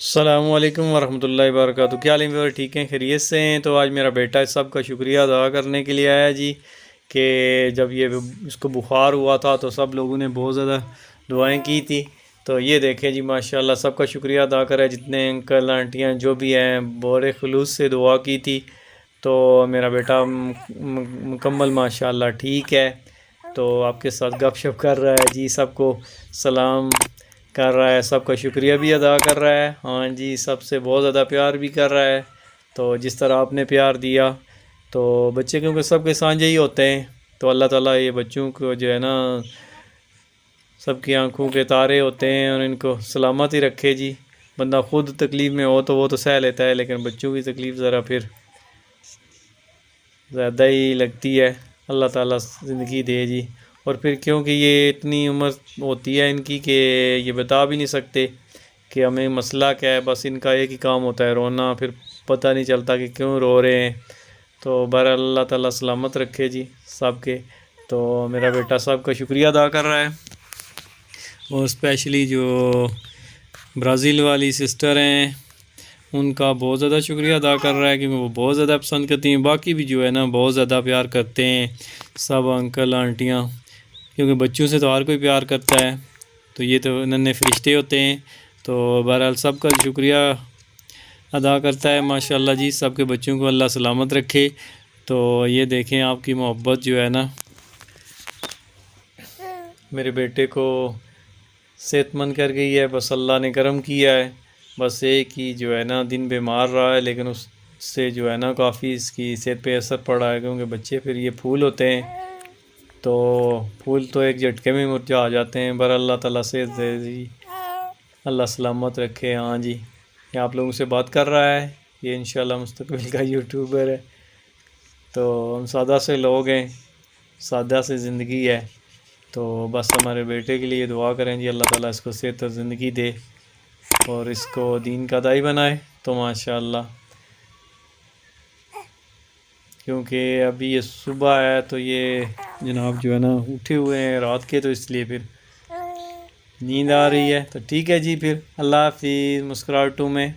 السلام علیکم ورحمۃ اللہ وبرکاتہ۔ کیا حال ہے؟ ٹھیک ہیں، خیریت سے ہیں؟ تو آج میرا بیٹا سب کا شکریہ ادا کرنے کے لیے آیا جی کہ جب اس کو بخار ہوا تھا تو سب لوگوں نے بہت زیادہ دعائیں کی تھی۔ تو یہ دیکھیں جی ماشاءاللہ سب کا شکریہ ادا کرے، جتنے انکل آنٹیاں جو بھی ہیں بڑے خلوص سے دعا کی تھی۔ تو میرا بیٹا مکمل ماشاءاللہ ٹھیک ہے، تو آپ کے ساتھ گپ شپ کر رہا ہے جی، سب کو سلام کر رہا ہے، سب کا شکریہ بھی ادا کر رہا ہے۔ ہاں جی، سب سے بہت زیادہ پیار بھی کر رہا ہے۔ تو جس طرح آپ نے پیار دیا تو بچے کیونکہ سب کے سانجے ہی ہوتے ہیں، تو اللہ تعالیٰ یہ بچوں کو جو ہے نا سب کی آنکھوں کے تارے ہوتے ہیں اور ان کو سلامت ہی رکھے جی۔ بندہ خود تکلیف میں ہو تو وہ تو سہ لیتا ہے، لیکن بچوں کی تکلیف ذرا پھر زیادہ ہی لگتی ہے۔ اللہ تعالیٰ زندگی دے جی، اور پھر کیونکہ یہ اتنی عمر ہوتی ہے ان کی کہ یہ بتا بھی نہیں سکتے کہ ہمیں مسئلہ کیا ہے، بس ان کا ایک ہی کام ہوتا ہے رونا، پھر پتہ نہیں چلتا کہ کیوں رو رہے ہیں۔ تو بہرحال اللہ تعالیٰ سلامت رکھے جی سب کے۔ تو میرا بیٹا سب کا شکریہ ادا کر رہا ہے، اور اسپیشلی جو برازیل والی سسٹر ہیں ان کا بہت زیادہ شکریہ ادا کر رہا ہے، کیونکہ وہ بہت زیادہ پسند کرتی ہیں۔ باقی بھی جو ہے نا بہت زیادہ پیار کرتے ہیں سب انکل آنٹیاں، کیونکہ بچوں سے تو ہر کوئی پیار کرتا ہے، تو یہ تو ننھے فرشتے ہوتے ہیں۔ تو بہرحال سب کا شکریہ ادا کرتا ہے ماشاءاللہ جی، سب کے بچوں کو اللہ سلامت رکھے۔ تو یہ دیکھیں آپ کی محبت جو ہے نا میرے بیٹے کو صحت مند کر گئی ہے، بس اللہ نے کرم کیا ہے۔ بس ایک ہی جو ہے نا دن بیمار رہا ہے، لیکن اس سے جو ہے نا کافی اس کی صحت پہ اثر پڑا ہے، کیونکہ بچے پھر یہ پھول ہوتے ہیں، تو پھول تو ایک جھٹکے میں مرجھا جاتے ہیں۔ بر اللہ تعالیٰ صحت دے جی، اللہ سلامت رکھے۔ ہاں جی، یہ آپ لوگوں سے بات کر رہا ہے، یہ انشاءاللہ مستقبل کا یوٹیوبر ہے۔ تو ہم سادہ سے لوگ ہیں، سادہ سے زندگی ہے، تو بس ہمارے بیٹے کے لیے دعا کریں جی، اللہ تعالیٰ اس کو صحت اور زندگی دے اور اس کو دین کا داعی بنائے۔ تو ماشاءاللہ کیونکہ ابھی یہ صبح ہے تو یہ جناب جو ہے نا اٹھے ہوئے ہیں رات کے، تو اس لیے پھر نیند آ رہی ہے۔ تو ٹھیک ہے جی، پھر اللہ حافظ، مسکراہٹوں میں۔